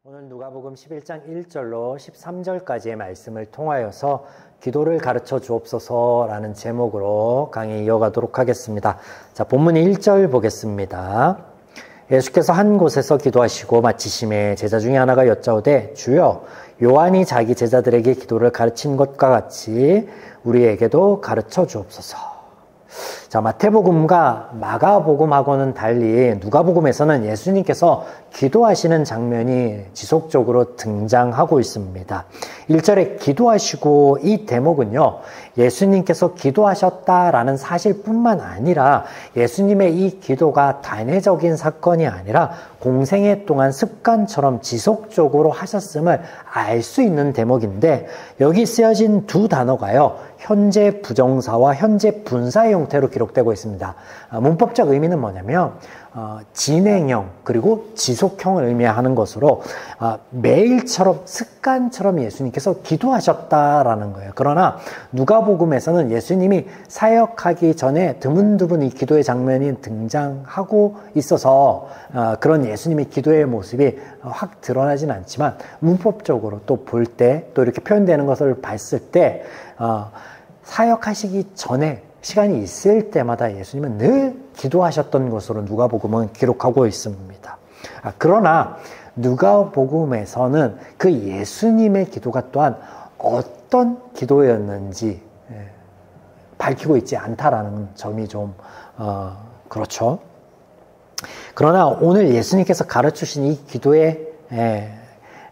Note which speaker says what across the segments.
Speaker 1: 오늘 누가복음 11장 1절로 13절까지의 말씀을 통하여서 기도를 가르쳐 주옵소서라는 제목으로 강의 이어가도록 하겠습니다. 자, 본문 1절 보겠습니다. 예수께서 한 곳에서 기도하시고 마치심에 제자 중에 하나가 여짜오되 주여 요한이 자기 제자들에게 기도를 가르친 것과 같이 우리에게도 가르쳐 주옵소서. 자, 마태복음과 마가복음하고는 달리 누가복음에서는 예수님께서 기도하시는 장면이 지속적으로 등장하고 있습니다. 1절에 기도하시고 이 대목은요, 예수님께서 기도하셨다라는 사실뿐만 아니라 예수님의 이 기도가 단회적인 사건이 아니라 공생애 동안 습관처럼 지속적으로 하셨음을 알 수 있는 대목인데, 여기 쓰여진 두 단어가요, 현재 부정사와 현재 분사의 형태로 기록되고 있습니다. 문법적 의미는 뭐냐면 진행형 그리고 지속형을 의미하는 것으로 매일처럼 습관처럼 예수님께서 기도하셨다라는 거예요. 그러나 누가복음에서는 예수님이 사역하기 전에 드문드문 이 기도의 장면이 등장하고 있어서 그런 예수님의 기도의 모습이 확 드러나진 않지만 문법적으로 또 볼 때 또 이렇게 표현되는 것을 봤을 때 사역하시기 전에 시간이 있을 때마다 예수님은 늘 기도하셨던 것으로 누가복음은 기록하고 있습니다. 그러나 누가복음에서는 그 예수님의 기도가 또한 어떤 기도였는지 밝히고 있지 않다라는 점이 좀 그렇죠. 그러나 오늘 예수님께서 가르치신 이 기도의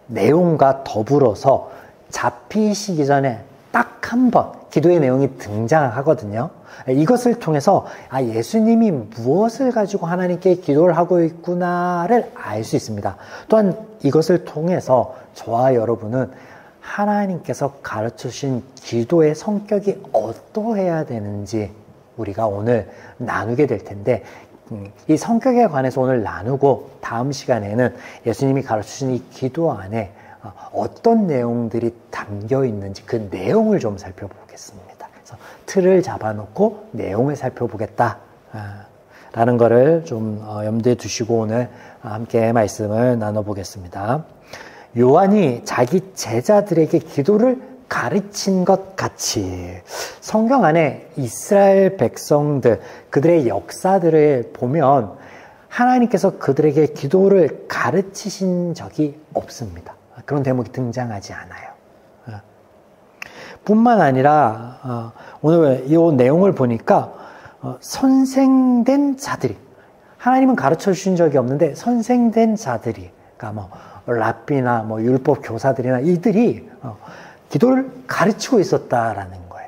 Speaker 1: 내용과 더불어서 잡히시기 전에 딱 한 번 기도의 내용이 등장하거든요. 이것을 통해서 예수님이 무엇을 가지고 하나님께 기도를 하고 있구나를 알 수 있습니다. 또한 이것을 통해서 저와 여러분은 하나님께서 가르쳐주신 기도의 성격이 어떠해야 되는지 우리가 오늘 나누게 될 텐데, 이 성격에 관해서 오늘 나누고 다음 시간에는 예수님이 가르쳐주신 이 기도 안에 어떤 내용들이 담겨 있는지 그 내용을 좀 살펴보겠습니다. 그래서 틀을 잡아놓고 내용을 살펴보겠다 라는 것을 좀 염두에 두시고 오늘 함께 말씀을 나눠보겠습니다. 요한이 자기 제자들에게 기도를 가르친 것 같이 성경 안에 이스라엘 백성들 그들의 역사들을 보면 하나님께서 그들에게 기도를 가르치신 적이 없습니다. 그런 대목이 등장하지 않아요. 뿐만 아니라 오늘 이 내용을 보니까 선생된 자들이, 하나님은 가르쳐 주신 적이 없는데 선생된 자들이, 그러니까 랍비나 율법 교사들이나 이들이 기도를 가르치고 있었다라는 거예요.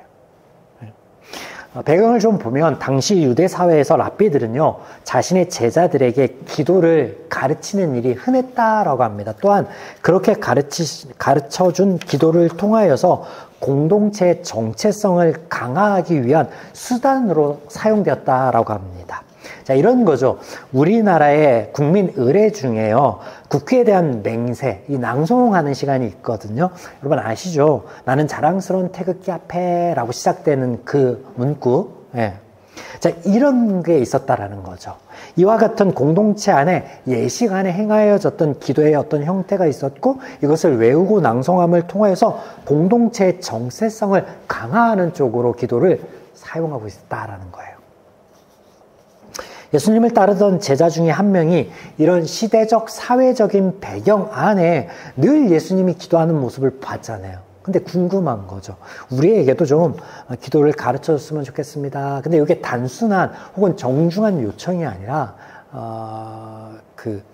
Speaker 1: 배경을 좀 보면 당시 유대 사회에서 랍비들은요, 자신의 제자들에게 기도를 가르치는 일이 흔했다라고 합니다. 또한 그렇게 가르쳐준 기도를 통하여서 공동체의 정체성을 강화하기 위한 수단으로 사용되었다라고 합니다. 자, 이런 거죠. 우리나라의 국민 의례 중에요, 국회에 대한 맹세, 이 낭송하는 시간이 있거든요. 여러분 아시죠? 나는 자랑스러운 태극기 앞에 라고 시작되는 그 문구. 자, 이런 게 있었다라는 거죠. 이와 같은 공동체 안에 예시간에 행하여졌던 기도의 어떤 형태가 있었고, 이것을 외우고 낭송함을 통해서 공동체의 정체성을 강화하는 쪽으로 기도를 사용하고 있었다라는 거예요. 예수님을 따르던 제자 중에 한 명이 이런 시대적 사회적인 배경 안에 늘 예수님이 기도하는 모습을 봤잖아요. 근데 궁금한 거죠. 우리에게도 좀 기도를 가르쳐 줬으면 좋겠습니다. 근데 이게 단순한 혹은 정중한 요청이 아니라 그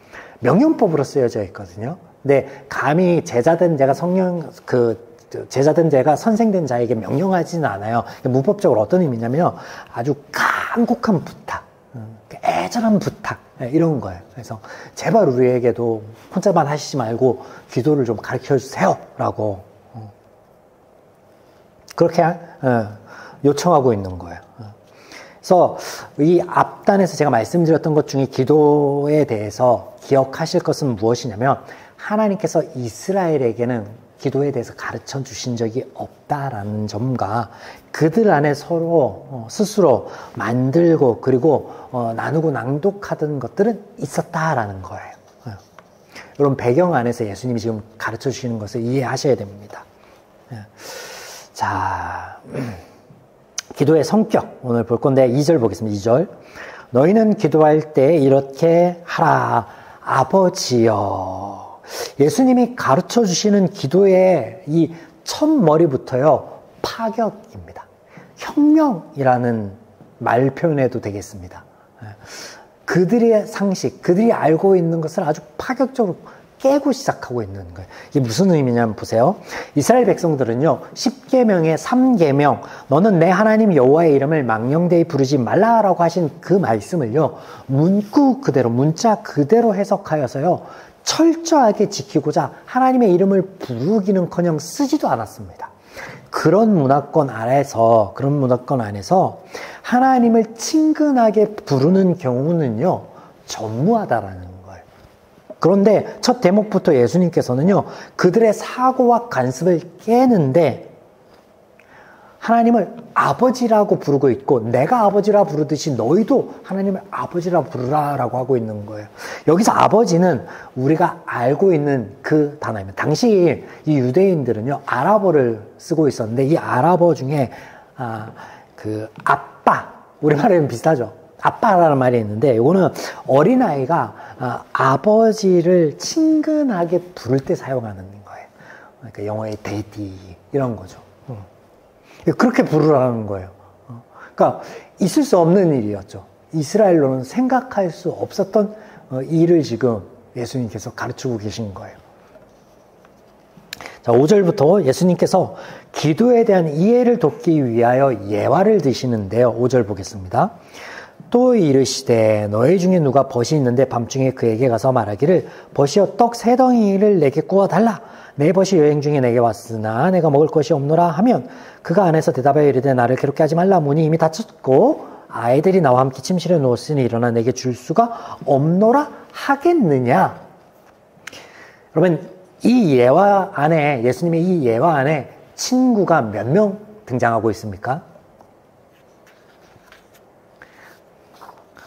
Speaker 1: 명령법으로 쓰여져 있거든요. 근데 감히 제자된 제가 제자된 자가 선생된 자에게 명령하지는 않아요. 문법적으로 어떤 의미냐면요, 아주 간곡한 부탁, 애절한 부탁, 이런 거예요. 그래서 제발 우리에게도 혼자만 하시지 말고 기도를 좀 가르쳐 주세요 라고 그렇게 요청하고 있는 거예요. 그래서 이 앞단에서 제가 말씀드렸던 것 중에 기도에 대해서 기억하실 것은 무엇이냐면, 하나님께서 이스라엘에게는 기도에 대해서 가르쳐 주신 적이 없다라는 점과 그들 안에 서로 스스로 만들고 그리고 나누고 낭독하던 것들은 있었다라는 거예요. 이런 배경 안에서 예수님이 지금 가르쳐 주시는 것을 이해하셔야 됩니다. 자, 기도의 성격 오늘 볼 건데 2절 보겠습니다. 2절. 너희는 기도할 때 이렇게 하라. 아버지여. 예수님이 가르쳐 주시는 기도의 이 첫 머리부터요. 파격입니다. 혁명이라는 말 표현해도 되겠습니다. 그들의 상식, 그들이 알고 있는 것을 아주 파격적으로 깨고 시작하고 있는 거예요. 이게 무슨 의미냐면 보세요. 이스라엘 백성들은요. 10계명의 3계명 너는 내 하나님 여호와의 이름을 망령되이 부르지 말라라고 하신 그 말씀을요. 문구 그대로 문자 그대로 해석하여서요. 철저하게 지키고자 하나님의 이름을 부르기는커녕 쓰지도 않았습니다. 그런 문화권 안에서 하나님을 친근하게 부르는 경우는요. 전무하다라는 거예요. 그런데 첫 대목부터 예수님께서는요. 그들의 사고와 관습을 깨는데 하나님을 아버지라고 부르고 있고 내가 아버지라 부르듯이 너희도 하나님을 아버지라 부르라라고 하고 있는 거예요. 여기서 아버지는 우리가 알고 있는 그 단어입니다. 당시 이 유대인들은요. 아랍어를 쓰고 있었는데 이 아랍어 중에 그 아빠, 우리말에는 비슷하죠. 아빠라는 말이 있는데 이거는 어린아이가 아버지를 친근하게 부를 때 사용하는 거예요. 그러니까 영어의 데디 이런 거죠. 그렇게 부르라는 거예요. 그러니까 있을 수 없는 일이었죠. 이스라엘로는 생각할 수 없었던 일을 지금 예수님께서 가르치고 계신 거예요. 자, 5절부터 예수님께서 기도에 대한 이해를 돕기 위하여 예화를 드시는데요. 5절 보겠습니다. 또 이르시되 너희 중에 누가 벗이 있는데 밤중에 그에게 가서 말하기를 벗이여 떡 3덩이를 내게 구워달라. 내 벗이 여행 중에 내게 왔으나 내가 먹을 것이 없노라 하면 그가 안에서 대답하여 이르되 나를 괴롭게 하지 말라. 문이 이미 닫혔고 아이들이 나와 함께 침실에 누웠으니 일어나 내게 줄 수가 없노라 하겠느냐. 여러분 이 예화 안에 예수님의 이 예화 안에 친구가 몇 명 등장하고 있습니까?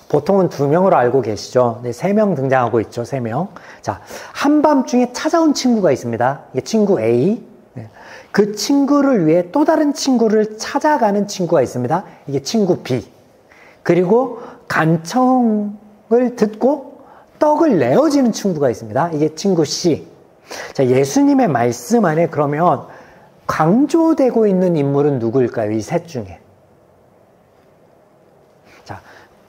Speaker 1: 보통은 2명으로 알고 계시죠? 네, 3명 등장하고 있죠. 3명. 자, 한밤중에 찾아온 친구가 있습니다. 이게 친구 A. 네. 그 친구를 위해 또 다른 친구를 찾아가는 친구가 있습니다. 이게 친구 B. 그리고 간청을 듣고 떡을 내어주는 친구가 있습니다. 이게 친구 C. 자, 예수님의 말씀 안에 그러면 강조되고 있는 인물은 누구일까요? 이 셋 중에.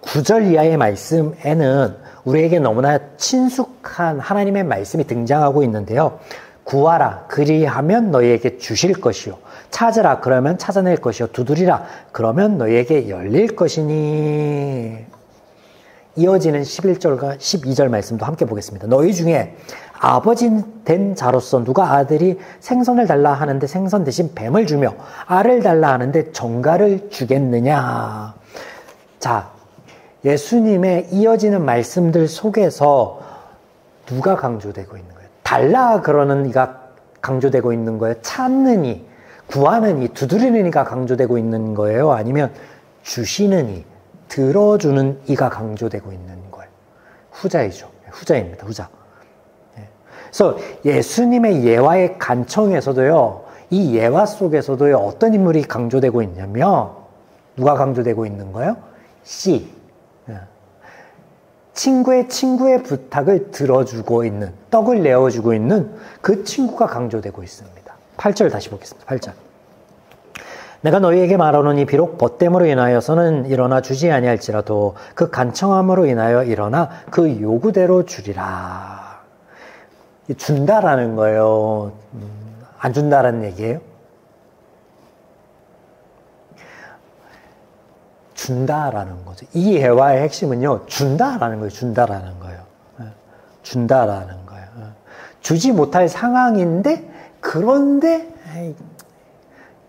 Speaker 1: 9절 이하의 말씀에는 우리에게 너무나 친숙한 하나님의 말씀이 등장하고 있는데요. 구하라 그리하면 너희에게 주실 것이요 찾으라 그러면 찾아낼 것이요 두드리라 그러면 너희에게 열릴 것이니. 이어지는 11절과 12절 말씀도 함께 보겠습니다. 너희 중에 아버지 된 자로서 누가 아들이 생선을 달라 하는데 생선 대신 뱀을 주며 알을 달라 하는데 정갈을 주겠느냐. 자, 예수님의 이어지는 말씀들 속에서 누가 강조되고 있는 거예요? 달라 그러는 이가 강조되고 있는 거예요? 찾는 이, 구하는 이, 두드리는 이가 강조되고 있는 거예요? 아니면 주시는 이, 들어주는 이가 강조되고 있는 거예요? 후자이죠. 후자입니다. 후자. 그래서 예수님의 예화의 간청에서도요. 이 예화 속에서도요. 어떤 인물이 강조되고 있냐면 누가 강조되고 있는 거예요? C. 친구의 부탁을 들어주고 있는, 떡을 내어주고 있는 그 친구가 강조되고 있습니다. 8절 다시 보겠습니다. 8절. 내가 너희에게 말하노니 비록 벗됨으로 인하여서는 일어나 주지 아니할지라도 그 간청함으로 인하여 일어나 그 요구대로 주리라. 준다라는 거예요. 안 준다라는 얘기예요. 준다라는 거죠. 이 예화의 핵심은요, 준다라는 거예요. 준다라는 거예요. 준다라는 거예요. 주지 못할 상황인데, 그런데,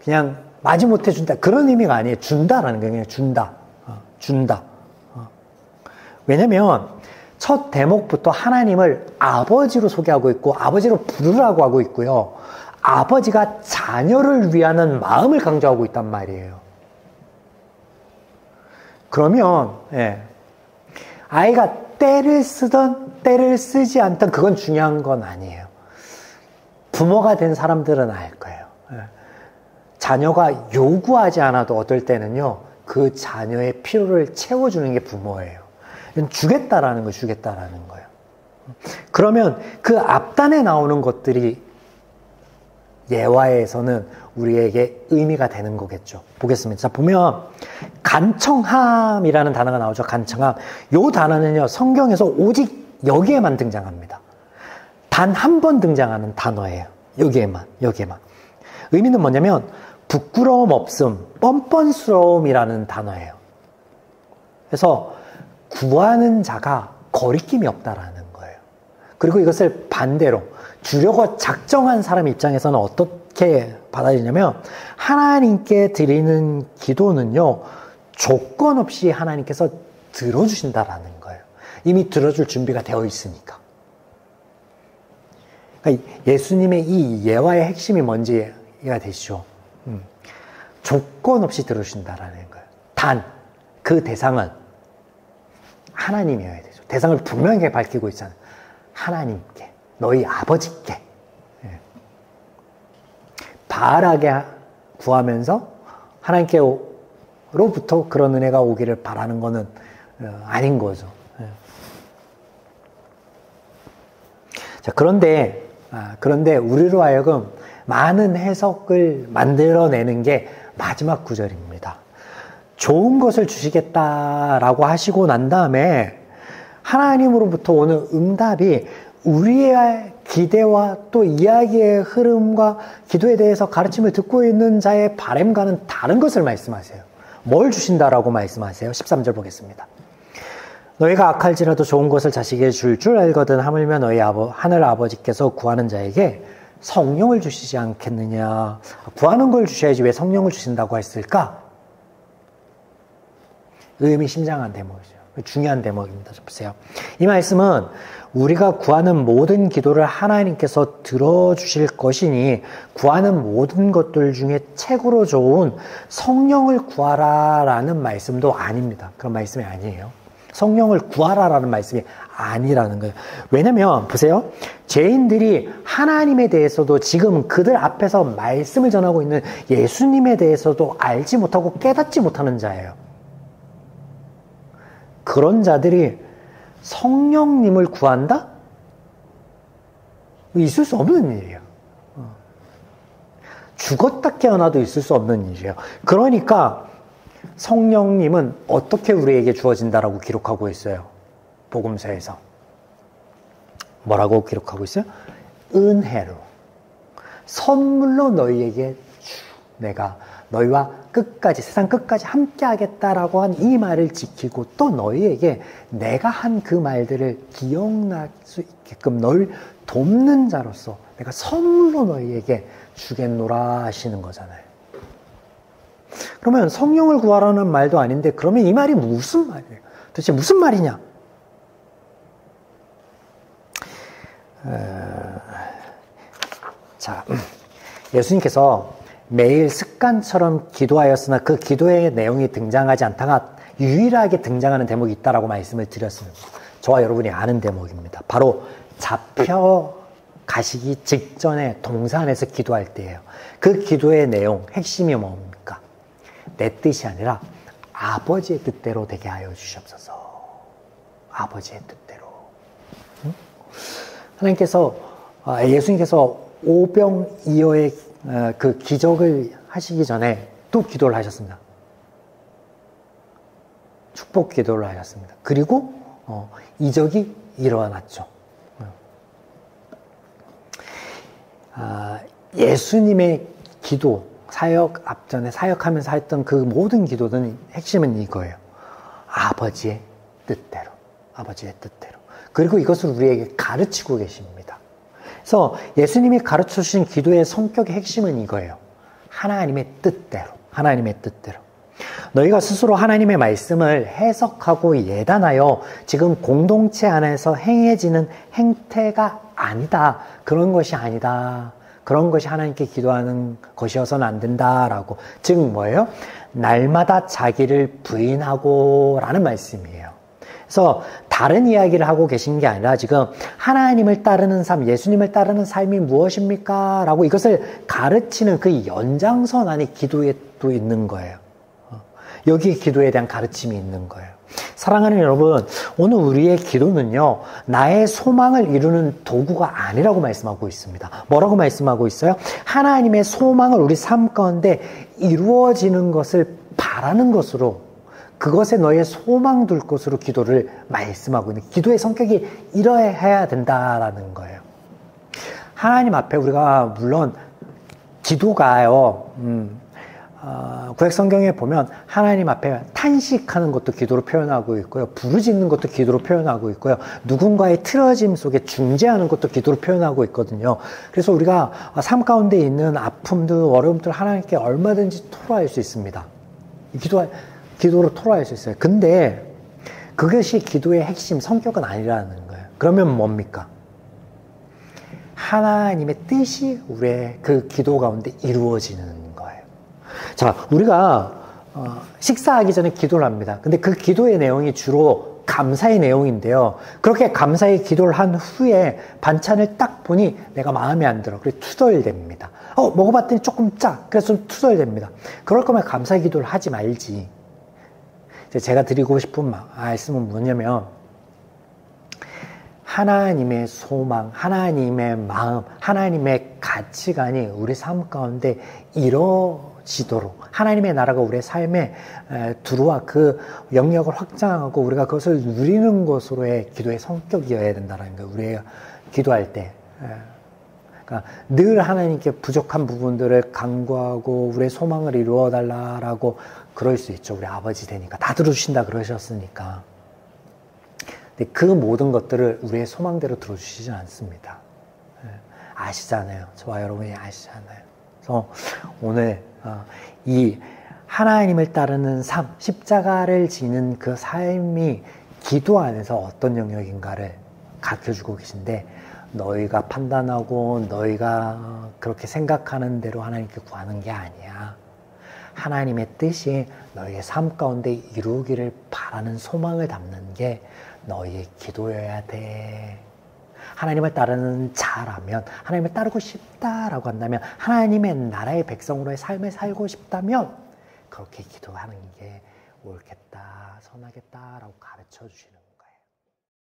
Speaker 1: 그냥 마지못해 준다. 그런 의미가 아니에요. 준다라는 거예요. 그냥 준다. 준다. 왜냐면, 첫 대목부터 하나님을 아버지로 소개하고 있고, 아버지로 부르라고 하고 있고요. 아버지가 자녀를 위하는 마음을 강조하고 있단 말이에요. 그러면 아이가 때를 쓰던 때를 쓰지 않던 그건 중요한 건 아니에요. 부모가 된 사람들은 알 거예요. 자녀가 요구하지 않아도 어떨 때는요, 그 자녀의 필요를 채워주는 게 부모예요. 주겠다라는 거예요, 주겠다라는 거예요. 그러면 그 앞단에 나오는 것들이 예화에서는 우리에게 의미가 되는 거겠죠. 보겠습니다. 자, 보면 간청함이라는 단어가 나오죠. 간청함. 요 단어는요, 성경에서 오직 여기에만 등장합니다. 단 한 번 등장하는 단어예요. 여기에만. 의미는 뭐냐면 부끄러움 없음, 뻔뻔스러움이라는 단어예요. 그래서 구하는 자가 거리낌이 없다라는 거예요. 그리고 이것을 반대로 주려고 작정한 사람 입장에서는 어떻게 받아들이냐면, 하나님께 드리는 기도는요, 조건 없이 하나님께서 들어주신다라는 거예요. 이미 들어줄 준비가 되어 있으니까. 그러니까 예수님의 이 예화의 핵심이 뭔지가 되시죠. 조건 없이 들어주신다라는 거예요. 단, 그 대상은 하나님이어야 되죠. 대상을 분명하게 밝히고 있잖아요. 하나님께, 너희 아버지께. 바라게 구하면서 하나님께로부터 그런 은혜가 오기를 바라는 것은 아닌 거죠. 자, 그런데 우리로 하여금 많은 해석을 만들어내는 게 마지막 구절입니다. 좋은 것을 주시겠다라고 하시고 난 다음에 하나님으로부터 오는 응답이 우리의 기대와 또 이야기의 흐름과 기도에 대해서 가르침을 듣고 있는 자의 바람과는 다른 것을 말씀하세요. 뭘 주신다라고 말씀하세요? 13절 보겠습니다. 너희가 악할지라도 좋은 것을 자식에게 줄 줄 알거든 하물며 너희 하늘 아버지께서 구하는 자에게 성령을 주시지 않겠느냐. 구하는 걸 주셔야지 왜 성령을 주신다고 했을까? 의미심장한 대목이죠. 중요한 대목입니다. 보세요. 이 말씀은 우리가 구하는 모든 기도를 하나님께서 들어주실 것이니 구하는 모든 것들 중에 최고로 좋은 성령을 구하라라는 말씀도 아닙니다. 그런 말씀이 아니에요. 성령을 구하라라는 말씀이 아니라는 거예요. 왜냐면 보세요. 죄인들이 하나님에 대해서도 지금 그들 앞에서 말씀을 전하고 있는 예수님에 대해서도 알지 못하고 깨닫지 못하는 자예요. 그런 자들이 성령님을 구한다? 있을 수 없는 일이에요. 죽었다 깨어나도 있을 수 없는 일이에요. 그러니까 성령님은 어떻게 우리에게 주어진다라고 기록하고 있어요? 복음서에서. 뭐라고 기록하고 있어요? 은혜로. 선물로 너희에게 내가 너희와 끝까지, 세상 끝까지 함께 하겠다라고 한 이 말을 지키고 또 너희에게 내가 한 그 말들을 기억날 수 있게끔 너희를 돕는 자로서 내가 선물로 너희에게 주겠노라 하시는 거잖아요. 그러면 성령을 구하라는 말도 아닌데 그러면 이 말이 무슨 말이에요? 도대체 무슨 말이냐? 자, 예수님께서 매일 습관처럼 기도하였으나 그 기도의 내용이 등장하지 않다가 유일하게 등장하는 대목이 있다라고 말씀을 드렸습니다. 저와 여러분이 아는 대목입니다. 바로 잡혀가시기 직전에 동산에서 기도할 때예요. 그 기도의 내용, 핵심이 뭡니까? 내 뜻이 아니라 아버지의 뜻대로 되게 하여 주시옵소서. 아버지의 뜻대로. 하나님께서, 예수님께서 오병이어의 그 기적을 하시기 전에 또 기도를 하셨습니다. 축복 기도를 하셨습니다. 그리고 이적이 일어났죠. 예수님의 기도, 사역 앞전에 사역하면서 했던 그 모든 기도는 핵심은 이거예요. 아버지의 뜻대로. 아버지의 뜻대로. 그리고 이것을 우리에게 가르치고 계십니다. 그래서 예수님이 가르쳐 주신 기도의 성격의 핵심은 이거예요. 하나님의 뜻대로. 하나님의 뜻대로. 너희가 스스로 하나님의 말씀을 해석하고 예단하여 지금 공동체 안에서 행해지는 행태가 아니다. 그런 것이 아니다. 그런 것이 하나님께 기도하는 것이어서는 안 된다라고. 즉 뭐예요? 날마다 자기를 부인하고 라는 말씀이에요. 그래서 다른 이야기를 하고 계신 게 아니라 지금 하나님을 따르는 삶, 예수님을 따르는 삶이 무엇입니까? 라고 이것을 가르치는 그 연장선 안에 기도에 또 있는 거예요. 여기에 기도에 대한 가르침이 있는 거예요. 사랑하는 여러분, 오늘 우리의 기도는요, 나의 소망을 이루는 도구가 아니라고 말씀하고 있습니다. 뭐라고 말씀하고 있어요? 하나님의 소망을 우리 삶 가운데 이루어지는 것을 바라는 것으로, 그것에 너의 소망 둘 것으로 기도를 말씀하고 있는, 기도의 성격이 이러해야 된다라는 거예요. 하나님 앞에 우리가 물론 기도가요, 구약 성경에 보면 하나님 앞에 탄식하는 것도 기도로 표현하고 있고요. 부르짖는 것도 기도로 표현하고 있고요. 누군가의 틀어짐 속에 중재하는 것도 기도로 표현하고 있거든요. 그래서 우리가 삶 가운데 있는 아픔들, 어려움들 하나님께 얼마든지 토로할 수 있습니다. 기도로 토로할 수 있어요. 근데 그것이 기도의 핵심, 성격은 아니라는 거예요. 그러면 뭡니까? 하나님의 뜻이 우리의 그 기도 가운데 이루어지는 거예요. 자, 우리가 식사하기 전에 기도를 합니다. 근데 그 기도의 내용이 주로 감사의 내용인데요. 그렇게 감사의 기도를 한 후에 반찬을 딱 보니 내가 마음에 안 들어. 그래서 투덜댑니다. 먹어봤더니 조금 짜. 그래서 좀 투덜댑니다. 그럴 거면 감사의 기도를 하지 말지. 제가 드리고 싶은 말씀은 뭐냐면, 하나님의 소망, 하나님의 마음, 하나님의 가치관이 우리 삶 가운데 이루어지도록, 하나님의 나라가 우리의 삶에 들어와 그 영역을 확장하고 우리가 그것을 누리는 것으로의 기도의 성격이어야 된다는 거예요. 우리가 기도할 때. 그러니까 늘 하나님께 부족한 부분들을 간구하고 우리의 소망을 이루어달라라고 그럴 수 있죠. 우리 아버지 되니까. 다 들어주신다 그러셨으니까. 근데 그 모든 것들을 우리의 소망대로 들어주시지 않습니다. 아시잖아요. 저와 여러분이 아시잖아요. 그래서 오늘 이 하나님을 따르는 삶, 십자가를 지는 그 삶이 기도 안에서 어떤 영역인가를 가르쳐주고 계신데, 너희가 판단하고 너희가 그렇게 생각하는 대로 하나님께 구하는 게 아니야. 하나님의 뜻이 너희의 삶 가운데 이루기를 바라는 소망을 담는 게 너희의 기도여야 돼. 하나님을 따르는 자라면, 하나님을 따르고 싶다라고 한다면, 하나님의 나라의 백성으로의 삶을 살고 싶다면 그렇게 기도하는 게 옳겠다, 선하겠다라고 가르쳐 주시는